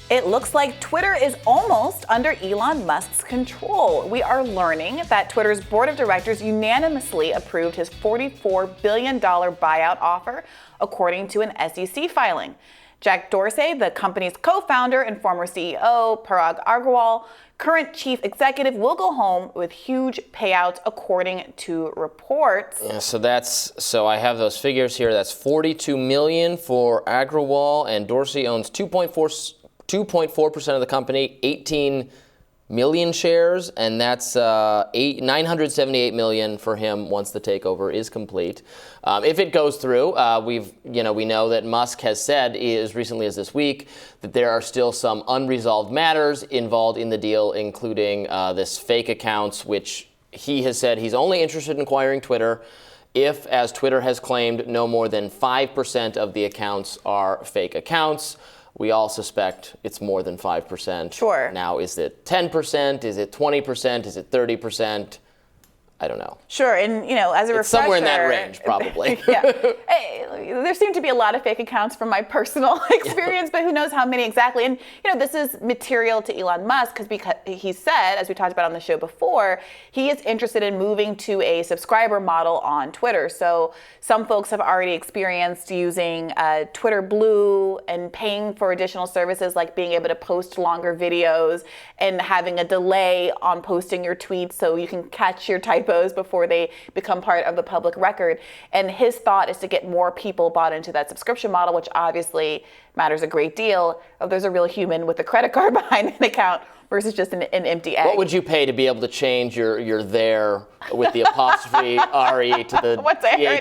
It looks like Twitter is almost under Elon Musk's control. We are learning that Twitter's board of directors unanimously approved his $44 billion buyout offer, according to an SEC filing. Jack Dorsey, the company's co-founder and former CEO, Parag Agrawal, current chief executive, will go home with huge payouts, according to reports. Yeah, so I have those figures here. That's $42 million for Agrawal, and Dorsey owns 2.4% of the company, 18 million shares, and that's $978 million for him once the takeover is complete. If it goes through, we know that Musk has said as recently as this week that there are still some unresolved matters involved in the deal, including this fake accounts, which he has said he's only interested in acquiring Twitter if, as Twitter has claimed, no more than 5% of the accounts are fake accounts. We all suspect it's more than 5%. Sure. Now, is it 10%? Is it 20%? Is it 30%? I don't know. Sure, and as a refresher, somewhere in that range, probably. Yeah. Hey, there seem to be a lot of fake accounts from my personal experience, but who knows how many exactly. And this is material to Elon Musk because he said, as we talked about on the show before, he is interested in moving to a subscriber model on Twitter. So some folks have already experienced using Twitter Blue and paying for additional services like being able to post longer videos and having a delay on posting your tweets so you can catch your typos before they become part of the public record. And his thought is to get more people bought into that subscription model, which obviously matters a great deal if there's a real human with a credit card behind an account versus just an empty egg. What would you pay to be able to change your there with the apostrophe RE to the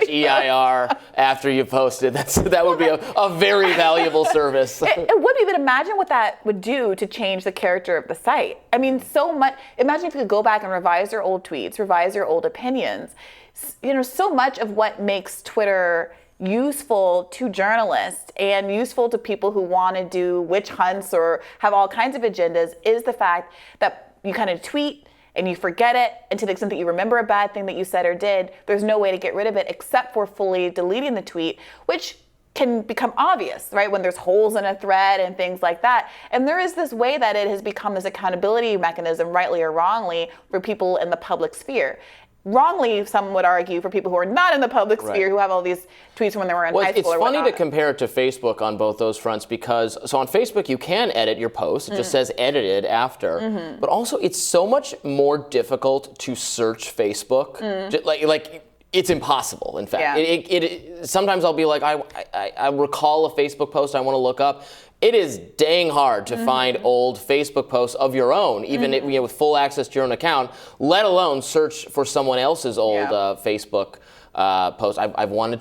THEIR after you posted? That would be a very valuable service. It would be, but imagine what that would do to change the character of the site. I mean, so much. Imagine if you could go back and revise your old tweets, revise your old opinions. So much of what makes Twitter useful to journalists and useful to people who want to do witch hunts or have all kinds of agendas is the fact that you kind of tweet and you forget it, and to the extent that you remember a bad thing that you said or did, there's no way to get rid of it except for fully deleting the tweet, which can become obvious, right, when there's holes in a thread and things like that. And there is this way that it has become this accountability mechanism, rightly or wrongly, for people in the public sphere. Wrongly, some would argue, for people who are not in the public sphere, who have all these tweets from when they were in high school or whatnot. It's funny to compare it to Facebook on both those fronts because, so on Facebook, you can edit your post. It just says edited after. Mm-hmm. But also, it's so much more difficult to search Facebook. Like it's impossible, in fact. Yeah. Sometimes I'll be like, I recall a Facebook post I want to look up. It is dang hard to find old Facebook posts of your own, even with full access to your own account, let alone search for someone else's old Facebook post. I've wanted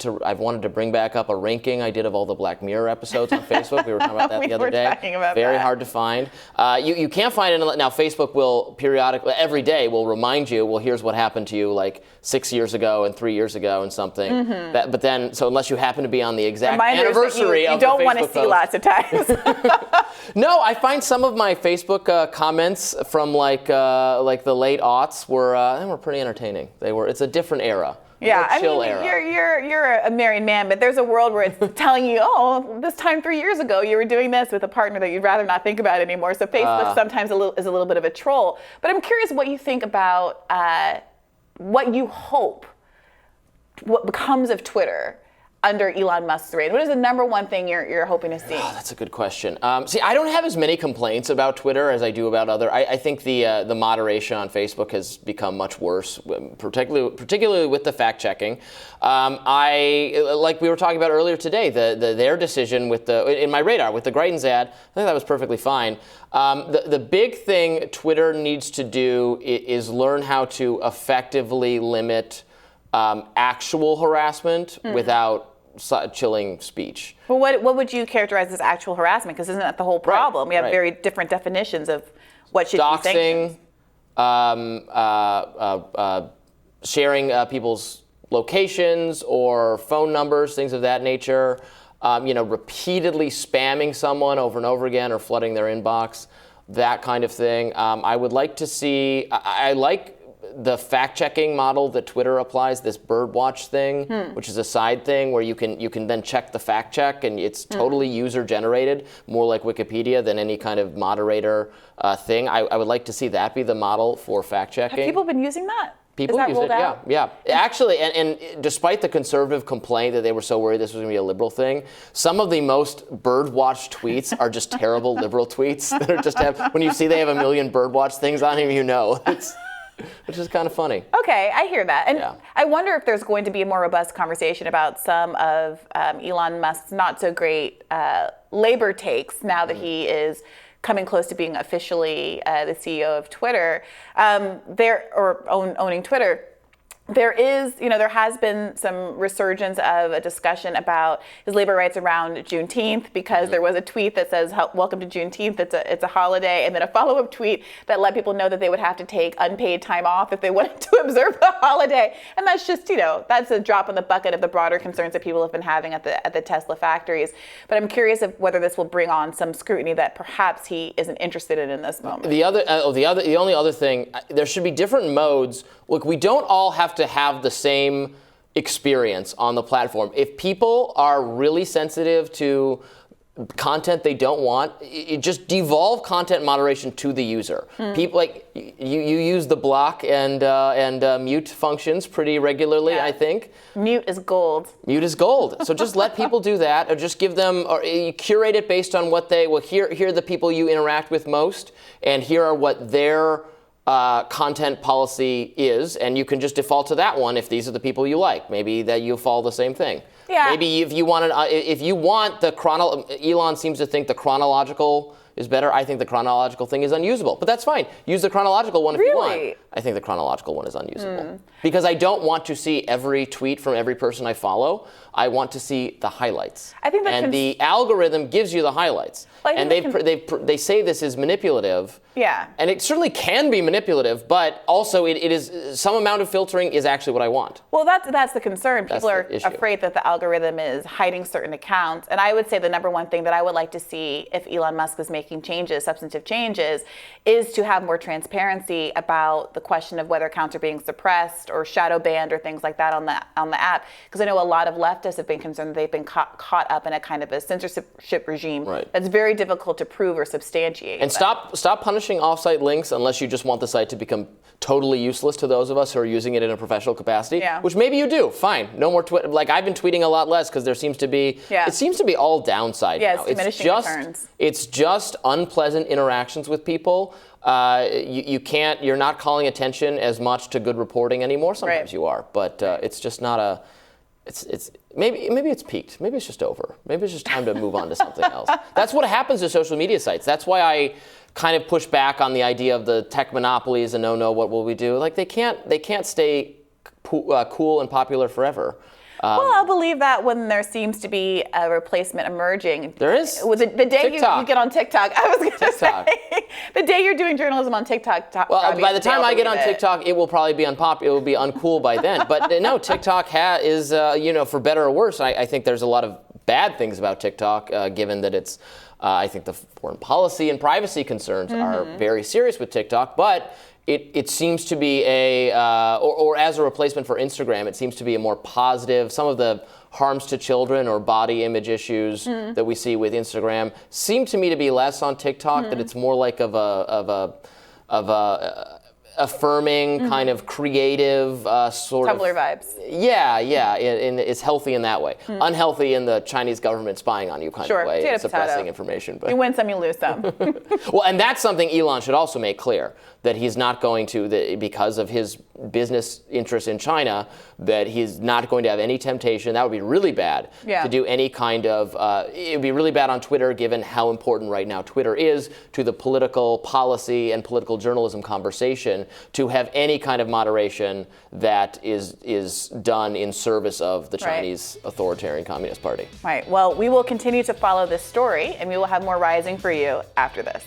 to bring back up a ranking I did of all the Black Mirror episodes on Facebook. We were talking about that the other day. Very hard to find. You can't find it now. Facebook will periodically, every day, will remind you. Well, here's what happened to you like 6 years ago and 3 years ago and something. But then, so unless you happen to be on the exact anniversary of the Facebook post, you don't want to see lots of times. No, I find some of my Facebook comments from like the late aughts were pretty entertaining. It's a different era. Yeah, I mean, you're a married man, but there's a world where it's telling you, oh, this time 3 years ago you were doing this with a partner that you'd rather not think about anymore. So Facebook sometimes is a little bit of a troll. But I'm curious what you think about what you hope what becomes of Twitter under Elon Musk's reign. What is the number one thing you're hoping to see? Oh, that's a good question. See, I don't have as many complaints about Twitter as I do about other. I think the moderation on Facebook has become much worse, particularly with the fact checking. Like we were talking about earlier today, their decision in my radar with the Greitens ad, I think that was perfectly fine. The big thing Twitter needs to do is learn how to effectively limit actual harassment without chilling speech. Well, what would you characterize as actual harassment? Because isn't that the whole problem? We have very different definitions of what should be sanctioned. Doxing, sharing people's locations or phone numbers, things of that nature. Repeatedly spamming someone over and over again or flooding their inbox, that kind of thing. I would like to see. I like the fact-checking model that Twitter applies, this birdwatch thing, which is a side thing where you can then check the fact check, and it's totally user-generated, more like Wikipedia than any kind of moderator thing. I would like to see that be the model for fact-checking. Have people been using that? People use it, yeah. Actually, and despite the conservative complaint that they were so worried this was going to be a liberal thing, some of the most birdwatch tweets are just terrible liberal tweets that are just when you see they have a million birdwatch things on them, you know. Which is kind of funny. Okay, I hear that. And I wonder if there's going to be a more robust conversation about some of Elon Musk's not so great labor takes now that he is coming close to being officially the CEO of Twitter, owning Twitter. There has been some resurgence of a discussion about his labor rights around Juneteenth, because there was a tweet that says, "Welcome to Juneteenth, it's a holiday," and then a follow-up tweet that let people know that they would have to take unpaid time off if they wanted to observe the holiday. And that's just, that's a drop in the bucket of the broader concerns that people have been having at the Tesla factories. But I'm curious of whether this will bring on some scrutiny that perhaps he isn't interested in this moment. The only other thing, there should be different modes. Look, we don't all have to have the same experience on the platform. If people are really sensitive to content they don't want, just devolve content moderation to the user. People you use the block and mute functions pretty regularly, I think. Mute is gold. Mute is gold. So just let people do that, or just give them, or you curate it based on what here are the people you interact with most, and here are what their content policy is, and you can just default to that one if these are the people you like. Maybe that you follow the same thing. Yeah. Maybe if you want Elon seems to think the chronological is better. I think the chronological thing is unusable, but that's fine. Use the chronological one if you want. I think the chronological one is unusable because I don't want to see every tweet from every person I follow. I want to see the highlights. I think the algorithm gives you the highlights, and they say this is manipulative. Yeah. And it certainly can be manipulative, but also it is some amount of filtering is actually what I want. Well, that's the concern. People are afraid that the algorithm is hiding certain accounts. And I would say the number one thing that I would like to see if Elon Musk is making changes, substantive changes, is to have more transparency about the question of whether accounts are being suppressed or shadow banned or things like that on the app. Because I know a lot of leftists have been concerned that they've been caught up in a kind of a censorship regime that's very difficult to prove or substantiate. And stop punishing off-site links unless you just want the site to become totally useless to those of us who are using it in a professional capacity, which maybe you do. Fine. No more Twitter. Like, I've been tweeting a lot less because there seems to be, it seems to be all downside now. It's diminishing returns. It's just unpleasant interactions with people. You're not calling attention as much to good reporting anymore. Sometimes you are, but it's just not maybe it's peaked. Maybe it's just over. Maybe it's just time to move on to something else. That's what happens to social media sites. That's why I kind of push back on the idea of the tech monopolies and what will we do? Like, they can't stay cool and popular forever. Well, I'll believe that when there seems to be a replacement emerging. There is. The day you get on TikTok, I was going to say, the day you're doing journalism on TikTok. Well, by the time I get on TikTok, it will probably be unpopular. It will be uncool by then. But no, TikTok is, for better or worse. I think there's a lot of bad things about TikTok, given that it's. I think the foreign policy and privacy concerns are very serious with TikTok, but it seems to be or as a replacement for Instagram, it seems to be a more positive. Some of the harms to children or body image issues that we see with Instagram seem to me to be less on TikTok. That it's more like of a affirming kind of creative sort Tumblr of vibes. Yeah, it's healthy in that way. Unhealthy in the Chinese government spying on you kind of way, suppressing information. But you win some, you lose some. Well, and that's something Elon should also make clear, that he's not going to, because of his business interests in China, that he's not going to have any temptation. That would be really bad to do any kind of, it would be really bad on Twitter, given how important right now Twitter is to the political policy and political journalism conversation, to have any kind of moderation that is done in service of the Chinese authoritarian Communist Party. Right. Well, we will continue to follow this story, and we will have more Rising for you after this.